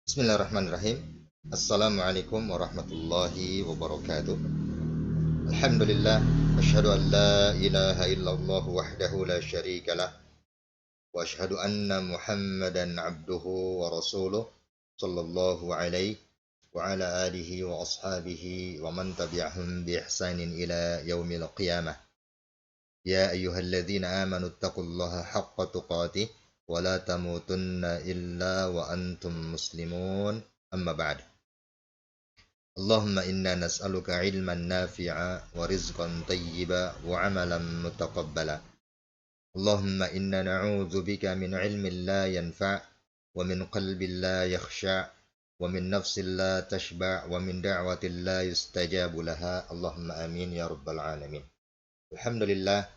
Bismillahirrahmanirrahim. Assalamualaikum warahmatullahi wabarakatuh. Alhamdulillah, asyhadu an la ilaha illallah wahdahu la syarikalah wa asyhadu anna Muhammadan abduhu wa rasuluh sallallahu alaihi wa ala alihi wa ashabihi wa man tabi'ahum bi ihsanin ila yaumil qiyamah. Ya ayyuhalladzina amanu taqullaha haqqa tuqatih wa la tamutunna illa wa antum muslimun. Amma ba'd. Allahumma inna nas'aluka ilman nafi'a wa rizqan tayyiba wa amalan mutaqabbala. Allahumma inna na'udzu bika min ilmin la yanfa' wa min qalbin la yakhsha' wa min nafsin la tashba' wa min da'watin la yustajabu laha. Allahumma amin ya rabbal alamin. Alhamdulillah,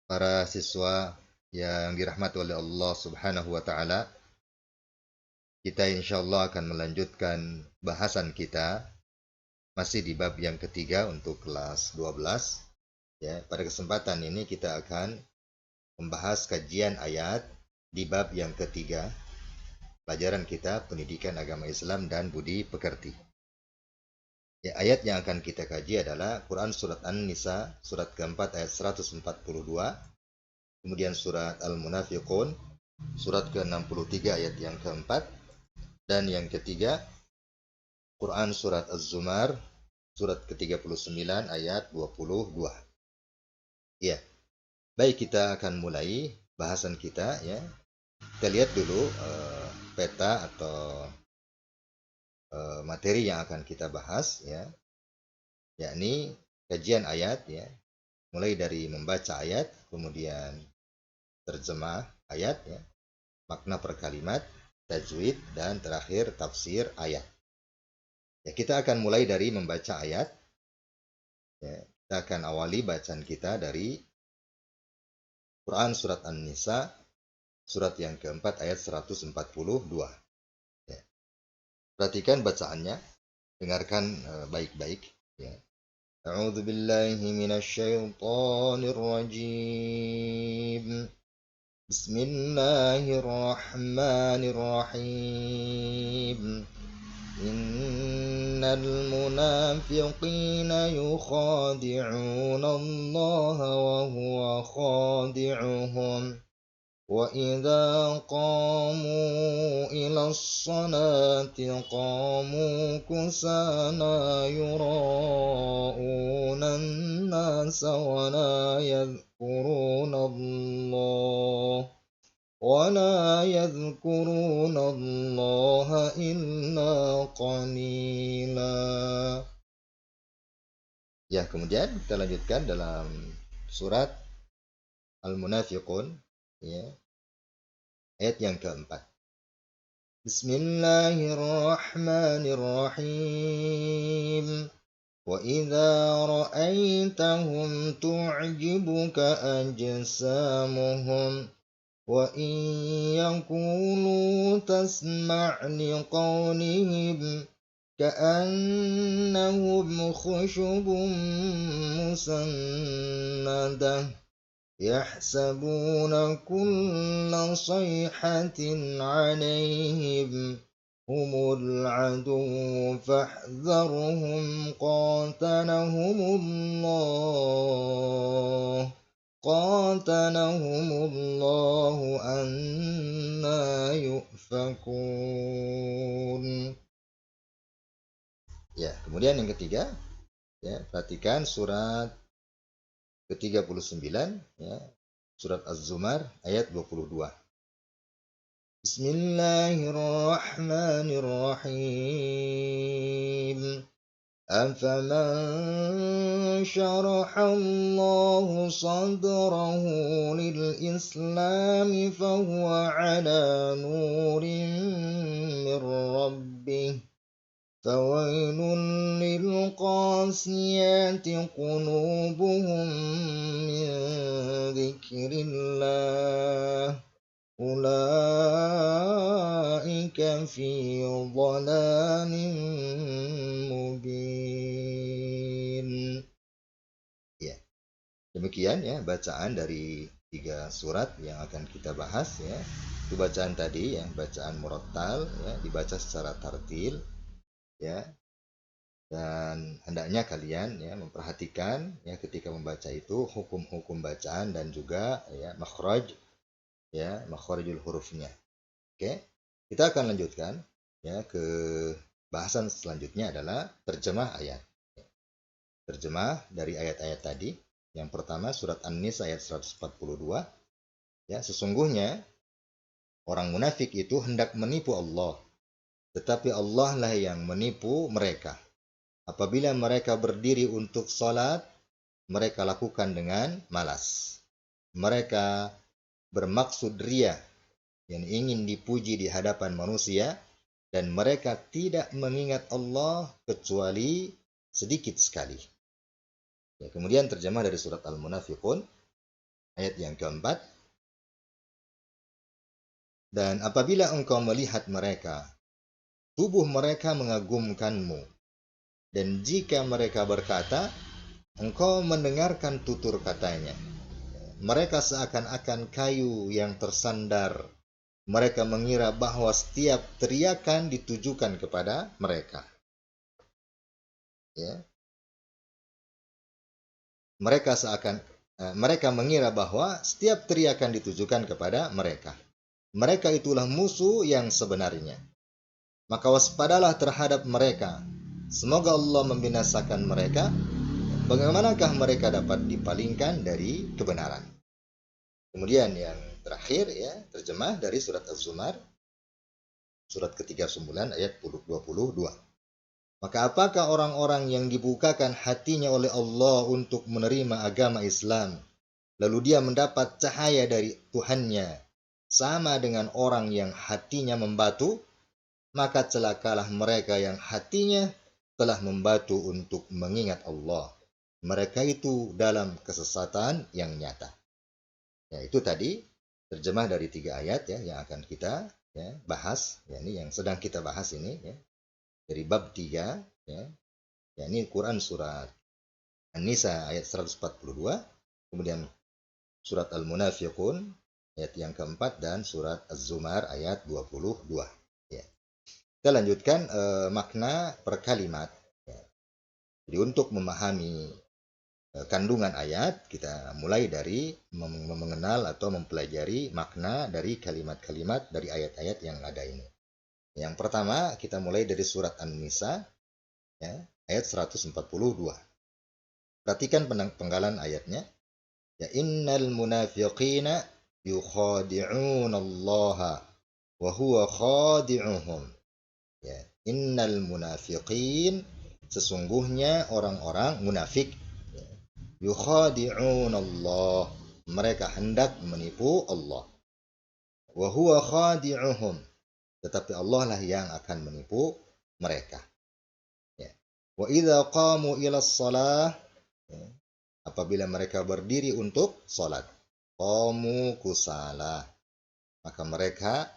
para siswa yang dirahmati oleh Allah Subhanahu wa taala, kita insyaallah akan melanjutkan bahasan kita masih di bab yang ketiga untuk kelas 12. Ya, pada kesempatan ini kita akan membahas kajian ayat di bab yang ketiga, pelajaran kita pendidikan agama Islam dan budi pekerti. Ya, ayat yang akan kita kaji adalah Quran surat An-Nisa surat keempat ayat 142, kemudian surat Al-Munafiqun surat ke-63 ayat yang keempat, dan yang ketiga Quran surat Az-Zumar surat ke-39 ayat 22. Ya, baik, kita akan mulai bahasan kita ya. Kita lihat dulu peta atau materi yang akan kita bahas ya, yakni kajian ayat ya, mulai dari membaca ayat, kemudian terjemah ayat ya, makna per kalimat, tajwid, dan terakhir tafsir ayat. Ya, kita akan mulai dari membaca ayat. Ya, kita akan awali bacaan kita dari Quran surat An-Nisa surat yang keempat ayat 142. Ya. Perhatikan bacaannya, dengarkan baik-baik. Ya. A'udzu billahi minasyaitonir rajim. Bismillahirrahmanirrahim. Innal munafiqina yukhadi'una Allah wa huwa khadi'uhum wa idza qamu ila as-salati qamu kusala yura'una an-nasa wa la yadhkuruna Allah وَلَا يَذْكُرُونَ اللَّهَ إِلَّا قَلِيلًا. Ya, kemudian kita lanjutkan dalam surat Al-Munafiqun ya, ayat yang keempat. Bismillahirrahmanirrahim. وَإِذَا رَأَيْتَهُمْ تُعْجِبُكَ أَجْسَامُهُمْ وَإِنْ يَقُولُوا تَسْمَعْ لِقَوْلِهِمْ كَأَنَّهُمْ خُشُبٌ مُّسَنَّدَةٌ يَحْسَبُونَ كُلَّ صَيْحَةٍ عَلَيْهِمْ هُمُ الْعَدُوُّ فَاحْذَرْهُمْ قَاتَلَهُمُ اللَّهُ أَنَّى يُؤْفَكُونَ. Ya, kemudian yang ketiga, ya, perhatikan surat ke-39 ya, surat Az-Zumar ayat 22. Bismillahirrahmanirrahim. أَفَمَنْ شَرَحَ اللَّهُ صَدْرَهُ لِلْإِسْلَامِ فَهُوَ عَلَى نُورٍ مِّن رَّبِّهِ فَوَيْلٌ لِّلْقَاسِيَاتِ قُلُوبُهُم مِّن ذِكْرِ اللَّهِ أُولَٰئِكَ فِي ضَلَالٍ مُّبِينٍ. Ya, demikian ya bacaan dari 3 surat yang akan kita bahas ya. Itu bacaan tadi ya, bacaan murattal ya, dibaca secara tartil ya. Dan hendaknya kalian ya memperhatikan ya ketika membaca itu hukum-hukum bacaan dan juga ya makhrajul hurufnya. Oke. Kita akan lanjutkan ya ke bahasan selanjutnya adalah terjemah ayat. Terjemah dari ayat-ayat tadi. Yang pertama surat An-Nisa ayat 142. Ya, sesungguhnya orang munafik itu hendak menipu Allah, tetapi Allah lah yang menipu mereka. Apabila mereka berdiri untuk salat, mereka lakukan dengan malas. Mereka bermaksud ria, yang ingin dipuji di hadapan manusia, dan mereka tidak mengingat Allah kecuali sedikit sekali. Ya, kemudian terjemah dari surat Al-Munafiqun ayat yang keempat. Dan apabila engkau melihat mereka, tubuh mereka mengagumkanmu. Dan jika mereka berkata, engkau mendengarkan tutur katanya. Mereka seakan-akan kayu yang tersandar. Mereka mengira bahwa setiap teriakan ditujukan kepada mereka. Ya. Mereka mengira bahwa setiap teriakan ditujukan kepada mereka. Mereka itulah musuh yang sebenarnya. Maka waspadalah terhadap mereka. Semoga Allah membinasakan mereka. Bagaimanakah mereka dapat dipalingkan dari kebenaran? Kemudian yang terakhir ya, terjemah dari surat Az-Zumar surat ke-39 ayat 22. Maka apakah orang-orang yang dibukakan hatinya oleh Allah untuk menerima agama Islam, lalu dia mendapat cahaya dari Tuhannya, sama dengan orang yang hatinya membatu, maka celakalah mereka yang hatinya telah membatu untuk mengingat Allah. Mereka itu dalam kesesatan yang nyata. Ya, itu tadi terjemah dari 3 ayat ya yang akan kita ya, bahas. Ya, ini yang sedang kita bahas ini ya. Dari bab 3 ya. Ya, ini Quran surat An-Nisa ayat 142, kemudian surat Al-Munafiqun ayat yang keempat dan surat Az-Zumar ayat 22. Ya. Kita lanjutkan makna per kalimat. Ya. Jadi untuk memahami kandungan ayat, kita mulai dari mengenal atau mempelajari makna dari kalimat-kalimat dari ayat-ayat yang ada ini. Yang pertama, kita mulai dari surat An-Nisa ya, ayat 142. Perhatikan penggalan ayatnya. Ya, innal munafiqina yukhadi'una Allah wa huwa khadi'uhum. Ya, innal munafiqin, sesungguhnya orang-orang munafik, yukhadi'una Allah, mereka hendak menipu Allah. Wa huwa khadi'uhum, tetapi Allah lah yang akan menipu mereka. Ya. Wa idza qamu ila shalah, ya, apabila mereka berdiri untuk salat, qamu kusala, maka mereka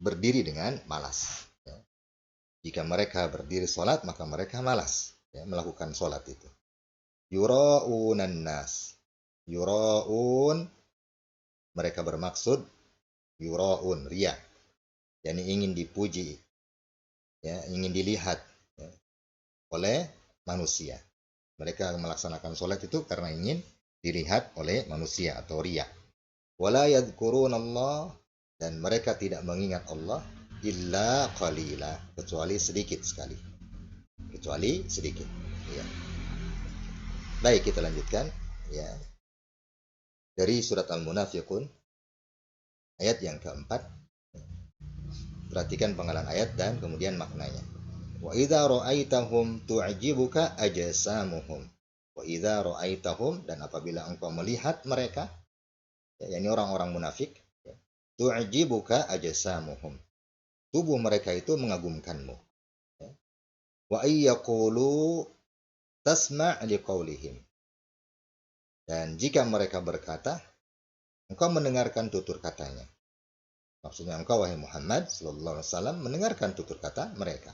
berdiri dengan malas. Ya. Jika mereka berdiri salat, maka mereka malas ya, melakukan salat itu. Yura'unan nas, yura'un, mereka bermaksud yura'un, riya, yakni ingin dipuji ya, ingin dilihat ya, oleh manusia. Mereka melaksanakan sholat itu karena ingin dilihat oleh manusia atau riya. Wala yadhkurunallah, dan mereka tidak mengingat Allah illa qalila, kecuali sedikit sekali. Kecuali sedikit. Ya. Baik, kita lanjutkan ya. Dari surat Al-Munafiqun ayat yang keempat. Perhatikan penggalan ayat dan kemudian maknanya. Wa idza ra'aitahum tu'jibuka ajsamuhum. Wa idza ra'aitahum, dan apabila engkau melihat mereka, ya, yakni orang-orang munafik, ya, tu'jibuka ajsamuhum, tubuh mereka itu mengagumkanmu. Ya. Wa ayyaqulu tasma' liqaulihim, dan jika mereka berkata, engkau mendengarkan tutur katanya. Maksudnya engkau wahai Muhammad sallallahu alaihi wasallam mendengarkan tutur kata mereka.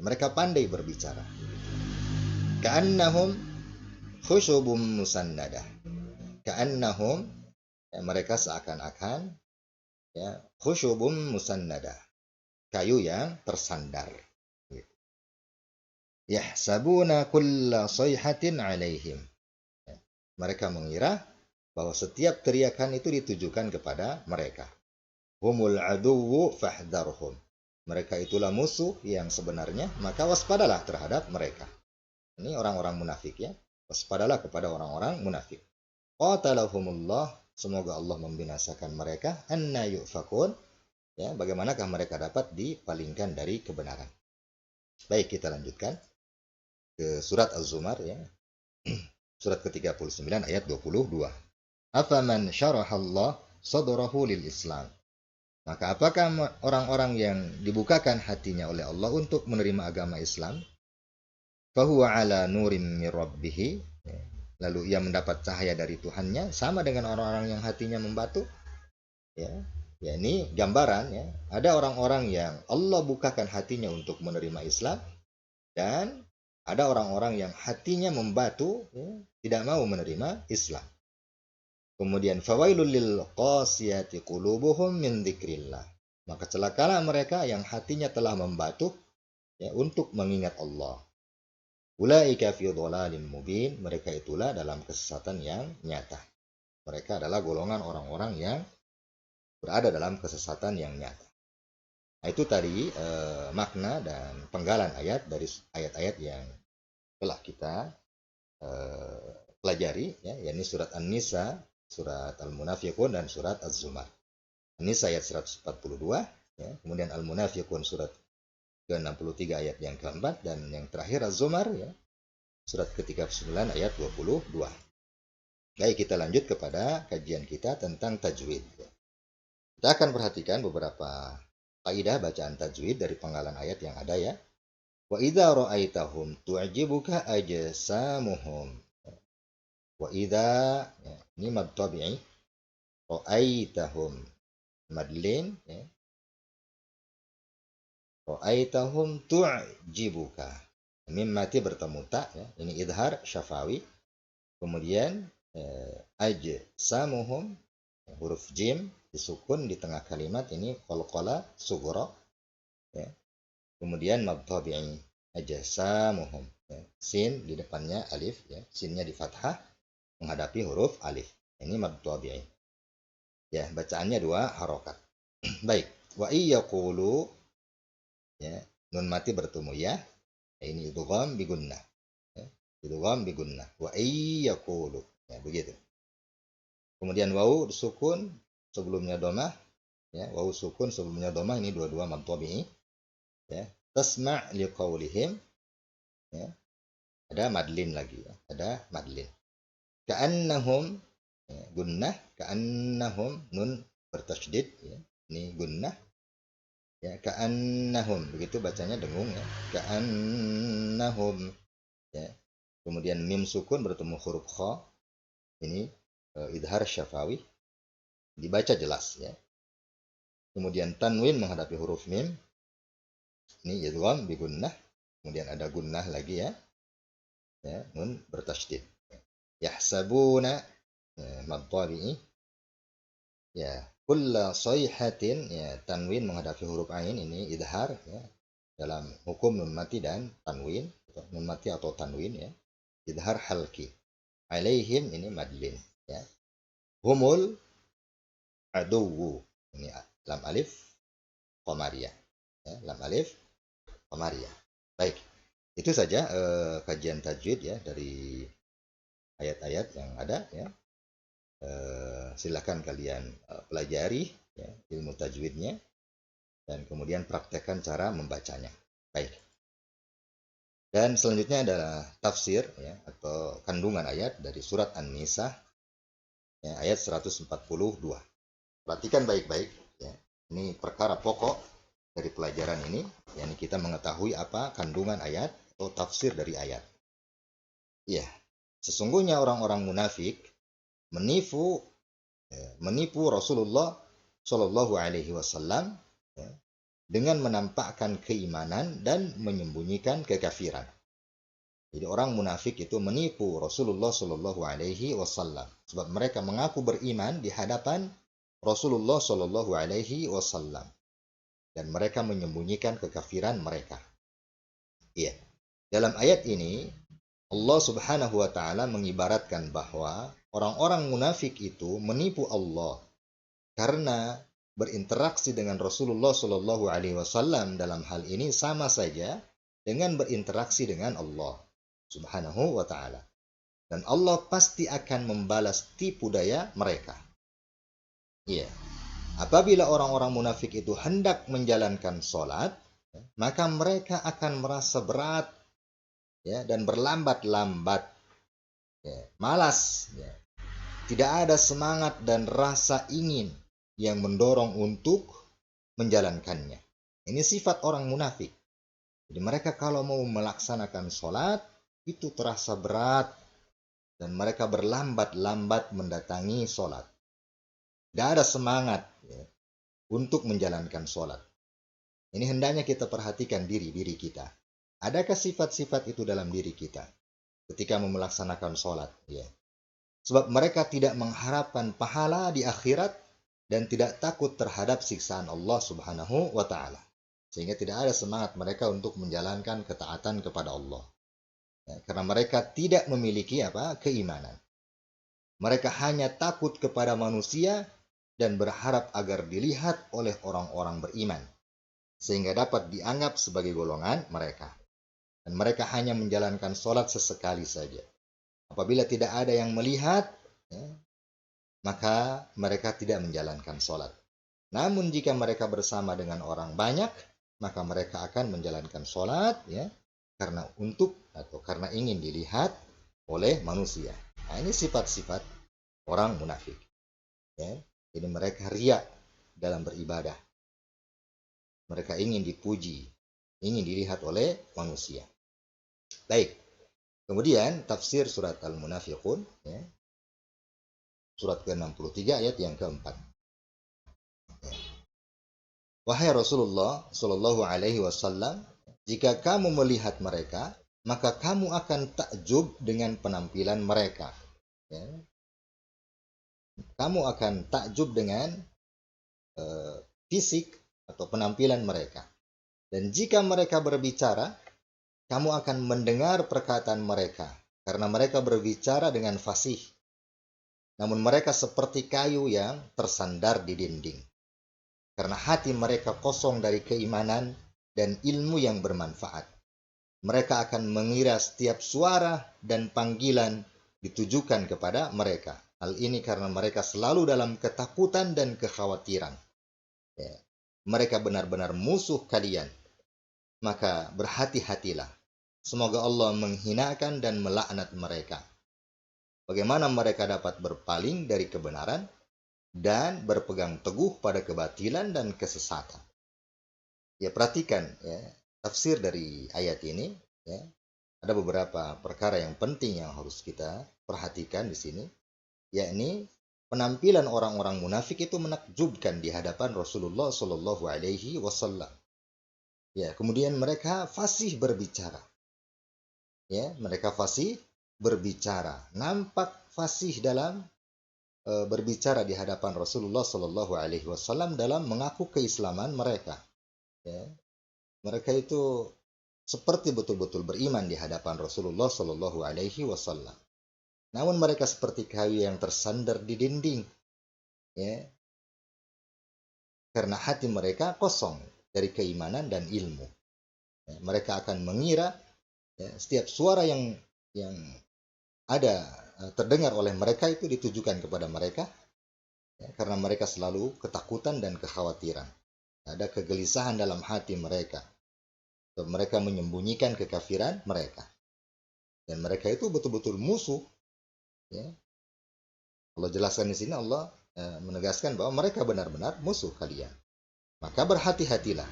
Mereka pandai berbicara. Ka'annahum khusyubum musannadah. Ka'annahum, ya, mereka seakan-akan ya, khusyubum musannada, kayu yang tersandar. Yahsabuna kulla sayhatin alaihim. Mereka mengira bahwa setiap teriakan itu ditujukan kepada mereka. Humul aduwwu fahdharhum. Mereka itulah musuh yang sebenarnya, maka waspadalah terhadap mereka. Ini orang-orang munafik ya. Waspadalah kepada orang-orang munafik. Qatalahumullah, semoga Allah membinasakan mereka. Anna yufakun, ya, bagaimanakah mereka dapat dipalingkan dari kebenaran. Baik, kita lanjutkan ke surat Az-Zumar ya. Surat ke-39 ayat 22. Afaman syarahallah sadrahu lil Islam. Maka apakah orang-orang yang dibukakan hatinya oleh Allah untuk menerima agama Islam? Fahuwa ala nurim min rabbih. Lalu ia mendapat cahaya dari Tuhannya, sama dengan orang-orang yang hatinya membatu. Ya, ya ini gambaran ya. Ada orang-orang yang Allah bukakan hatinya untuk menerima Islam, dan ada orang-orang yang hatinya membatu, ya, tidak mau menerima Islam. Kemudian fawailul lil qasiyati qulubuhum min dzikrillah. Maka celakalah mereka yang hatinya telah membatu ya, untuk mengingat Allah. Ulaika fi dhalalim mubin, mereka itulah dalam kesesatan yang nyata. Mereka adalah golongan orang-orang yang berada dalam kesesatan yang nyata. Nah, itu tadi makna dan penggalan ayat dari ayat-ayat yang telah kita pelajari ya, yakni surat An-Nisa, surat Al-Munafiqun, dan surat Az-Zumar. An-Nisa ayat 142 ya, kemudian Al-Munafiqun surat ke-63 ayat yang keempat, dan yang terakhir Az-Zumar ya, surat ke-39 ayat 22. Baik, kita lanjut kepada kajian kita tentang tajwid. Kita akan perhatikan beberapa kaidah bacaan tajwid dari penggalan ayat yang ada ya. Wa idza ra'aitahum tu'jibuka ajsamuhum. Wa idza ya, ini mad tabi'i. Ra'aitahum madlin ya. Ra'aitahum tu'jibuka. Mim mati bertemu ta ya. Ini idhar syafawi. Kemudian ajsamuhum huruf jim disukun di tengah kalimat, ini qalqala sughra ya. Kemudian mad tabi'i ajsamuhum ya. Sin di depannya alif ya, sinnya di fathah menghadapi huruf alif. Ini mad tabi'i. Ya, bacaannya dua harokat. Baik, wa iyaqulu ya, nun mati bertemu ya. Ini idgham bi gunnah. Ya, idgham bi gunnah. Wa iyaqulu. Ya, begitu. Kemudian wawu sukun sebelumnya domah ya, wawu sukun sebelumnya domah, ini dua-dua mad tabi'i ya. Tasma' liqaulihim ya. Ada madlin lagi ya, ada madlin. Ka'annahum ya, gunnah, ka'annahum nun bertasydid ya. Ini gunnah ya, ka'annahum begitu bacanya dengung ya. Ka'annahum ya. Kemudian mim sukun bertemu huruf kha, ini idhar syafawi dibaca jelas ya. Kemudian tanwin menghadapi huruf mim, ini idgham bi gunnah. Kemudian ada gunnah lagi ya, ya nun bertasydid. Yahsabuna mad tabi'i ya, kulla sayhatin ya, tanwin menghadapi huruf ain, ini idhar ya, dalam hukum nun mati dan tanwin, nun mati atau tanwin ya, idhar halki. Alaihim ini madlin ya. Humul aduwu, ini lam alif qamariyah ya, lam alif qamariyah. Baik, itu saja kajian tajwid ya dari ayat-ayat yang ada ya. Silakan kalian pelajari ya, ilmu tajwidnya, dan kemudian praktekkan cara membacanya. Baik. Dan selanjutnya adalah tafsir ya, atau kandungan ayat dari surat An-Nisa ya, ayat 142. Perhatikan baik-baik ya. Ini perkara pokok dari pelajaran ini, yakni kita mengetahui apa kandungan ayat atau tafsir dari ayat. Iya, sesungguhnya orang-orang munafik menipu Rasulullah Shallallahu Alaihi Wasallam ya, dengan menampakkan keimanan dan menyembunyikan kekafiran. Jadi orang munafik itu menipu Rasulullah Shallallahu Alaihi Wasallam sebab mereka mengaku beriman di hadapan Rasulullah Shallallahu Alaihi Wasallam, dan mereka menyembunyikan kekafiran mereka. Iya. Dalam ayat ini Allah Subhanahu wa taala mengibaratkan bahwa orang-orang munafik itu menipu Allah karena berinteraksi dengan Rasulullah Shallallahu alaihi wasallam dalam hal ini sama saja dengan berinteraksi dengan Allah Subhanahu wa taala. Dan Allah pasti akan membalas tipu daya mereka. Iya. Apabila orang-orang munafik itu hendak menjalankan sholat, maka mereka akan merasa berat, ya, dan berlambat-lambat, ya, malas, ya. Tidak ada semangat dan rasa ingin yang mendorong untuk menjalankannya. Ini sifat orang munafik. Jadi mereka kalau mau melaksanakan sholat itu terasa berat dan mereka berlambat-lambat mendatangi sholat. Tidak ada semangat, ya, untuk menjalankan sholat. Ini hendaknya kita perhatikan diri kita. Adakah sifat-sifat itu dalam diri kita ketika mau melaksanakan sholat? Ya. Sebab mereka tidak mengharapkan pahala di akhirat dan tidak takut terhadap siksaan Allah Subhanahu wa taala. Sehingga tidak ada semangat mereka untuk menjalankan ketaatan kepada Allah. Ya, karena mereka tidak memiliki keimanan. Mereka hanya takut kepada manusia dan berharap agar dilihat oleh orang-orang beriman, sehingga dapat dianggap sebagai golongan mereka. Dan mereka hanya menjalankan sholat sesekali saja. Apabila tidak ada yang melihat, ya, maka mereka tidak menjalankan sholat. Namun jika mereka bersama dengan orang banyak, maka mereka akan menjalankan sholat, ya, karena ingin dilihat oleh manusia. Nah, ini sifat-sifat orang munafik. Ya. Jadi mereka riya dalam beribadah. Mereka ingin dipuji, ingin dilihat oleh manusia. Baik. Kemudian tafsir surat Al-Munafiqun, ya, surat ke-63 ayat yang keempat. Ya. Wahai Rasulullah Shallallahu Alaihi Wasallam, jika kamu melihat mereka, maka kamu akan takjub dengan penampilan mereka. Ya. Kamu akan takjub dengan fisik atau penampilan mereka. Dan jika mereka berbicara, kamu akan mendengar perkataan mereka, karena mereka berbicara dengan fasih. Namun mereka seperti kayu yang tersandar di dinding, karena hati mereka kosong dari keimanan dan ilmu yang bermanfaat. Mereka akan mengira setiap suara dan panggilan ditujukan kepada mereka. Hal ini karena mereka selalu dalam ketakutan dan kekhawatiran. Ya. Mereka benar-benar musuh kalian. Maka berhati-hatilah. Semoga Allah menghinakan dan melaknat mereka. Bagaimana mereka dapat berpaling dari kebenaran dan berpegang teguh pada kebatilan dan kesesatan. Ya, perhatikan, ya, tafsir dari ayat ini. Ya, ada beberapa perkara yang penting yang harus kita perhatikan di sini. Yakni penampilan orang-orang munafik itu menakjubkan di hadapan Rasulullah Shallallahu Alaihi Wasallam. Ya, kemudian mereka fasih berbicara. Ya, mereka fasih berbicara, nampak fasih dalam berbicara di hadapan Rasulullah Shallallahu Alaihi Wasallam dalam mengaku keislaman mereka. Ya, mereka itu seperti betul-betul beriman di hadapan Rasulullah Shallallahu Alaihi Wasallam. Namun mereka seperti kayu yang tersandar di dinding, ya, karena hati mereka kosong dari keimanan dan ilmu. Ya, mereka akan mengira, ya, setiap suara yang ada terdengar oleh mereka itu ditujukan kepada mereka, ya, karena mereka selalu ketakutan dan kekhawatiran. Ada kegelisahan dalam hati mereka. Mereka menyembunyikan kekafiran mereka. Dan mereka itu betul-betul musuh. Ya. Allah jelaskan di sini, Allah menegaskan bahwa mereka benar-benar musuh kalian. Maka berhati-hatilah.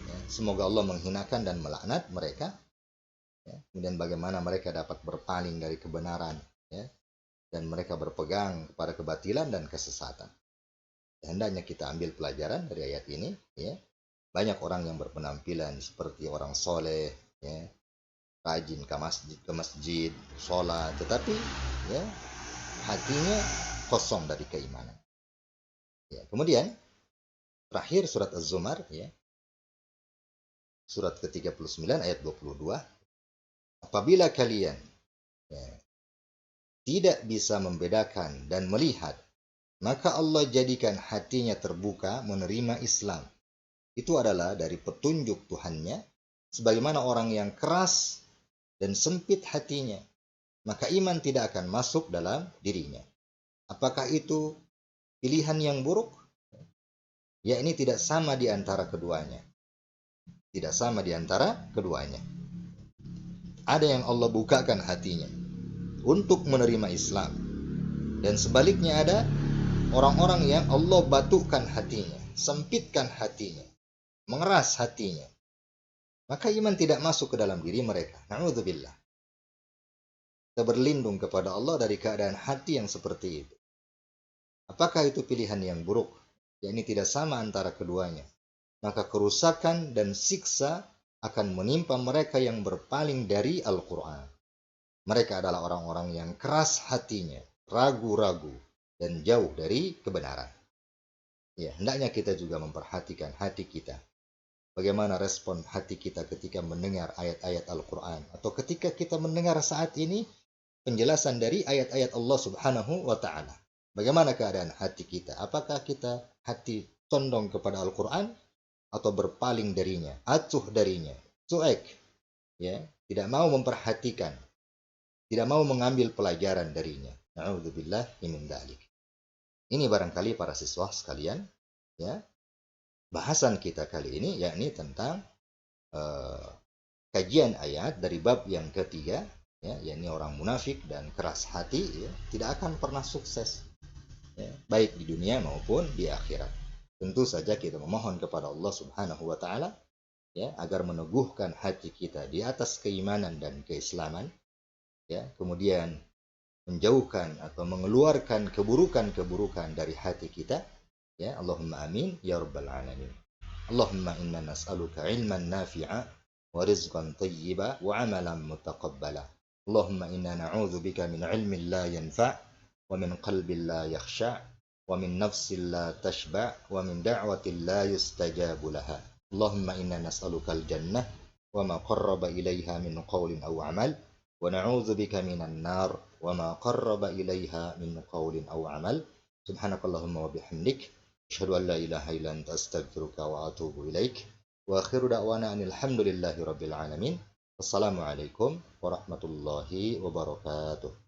Ya. Semoga Allah menghinakan dan melaknat mereka. Ya. Kemudian bagaimana mereka dapat berpaling dari kebenaran, ya, dan mereka berpegang kepada kebatilan dan kesesatan. Ya, hendaknya kita ambil pelajaran dari ayat ini. Ya. Banyak orang yang berpenampilan seperti orang soleh, ya, rajin ke masjid, sholat, tetapi, ya, hatinya kosong dari keimanan. Ya, kemudian terakhir surat Az-Zumar, ya, surat ke-39 ayat 22, apabila kalian, ya, tidak bisa membedakan dan melihat, maka Allah jadikan hatinya terbuka menerima Islam. Itu adalah dari petunjuk Tuhannya, sebagaimana orang yang keras dan sempit hatinya, maka iman tidak akan masuk dalam dirinya. Apakah itu pilihan yang buruk? Ya, ini tidak sama di antara keduanya. Tidak sama di antara keduanya. Ada yang Allah bukakan hatinya untuk menerima Islam. Dan sebaliknya ada orang-orang yang Allah batukan hatinya, sempitkan hatinya, mengeras hatinya. Maka iman tidak masuk ke dalam diri mereka. Na'udzubillah. Kita berlindung kepada Allah dari keadaan hati yang seperti itu. Apakah itu pilihan yang buruk? Ya, ini tidak sama antara keduanya. Maka kerusakan dan siksa akan menimpa mereka yang berpaling dari Al-Quran. Mereka adalah orang-orang yang keras hatinya, ragu-ragu, dan jauh dari kebenaran. Ya, hendaknya kita juga memperhatikan hati kita. Bagaimana respon hati kita ketika mendengar ayat-ayat Al-Quran. Atau ketika kita mendengar saat ini penjelasan dari ayat-ayat Allah Subhanahu wa Ta'ala. Bagaimana keadaan hati kita? Apakah kita hati condong kepada Al-Quran atau berpaling darinya, acuh darinya, cuek, ya, tidak mau memperhatikan, tidak mau mengambil pelajaran darinya. Na'udzubillah min dzalik. Ini barangkali para siswa sekalian, ya, bahasan kita kali ini yakni tentang kajian ayat dari bab yang ketiga, ya, yakni orang munafik dan keras hati, ya, tidak akan pernah sukses, ya, baik di dunia maupun di akhirat. Tentu saja kita memohon kepada Allah Subhanahu wa Ta'ala, ya, agar meneguhkan hati kita di atas keimanan dan keislaman, ya, kemudian menjauhkan atau mengeluarkan keburukan-keburukan dari hati kita, ya, Allahumma amin ya rabbal alamin. Allahumma inna nas'aluka ilman nafi'a wa rizqan tayyiba wa amalan mutaqabbala. Allahumma inna na'udzubika min ilmin la yanfa' wa min qalbin la yakhsha' wa min nafsin la tashba' wa min da'watin la yustajabu laha. Allahumma inna nas'aluka al-jannah wa ma qarraba ilaiha min qawlin aw amal wa na'udzu bika minan nar wa ma qarraba ilaiha min qawlin aw amal. Subhanakallahumma wa bihamdik asyhadu an la ilaha illa anta astaghfiruka wa atubu ilaik. Wa akhiru da'wana alhamdulillahi rabbil alamin. Wassalamualaikum warahmatullahi wabarakatuh.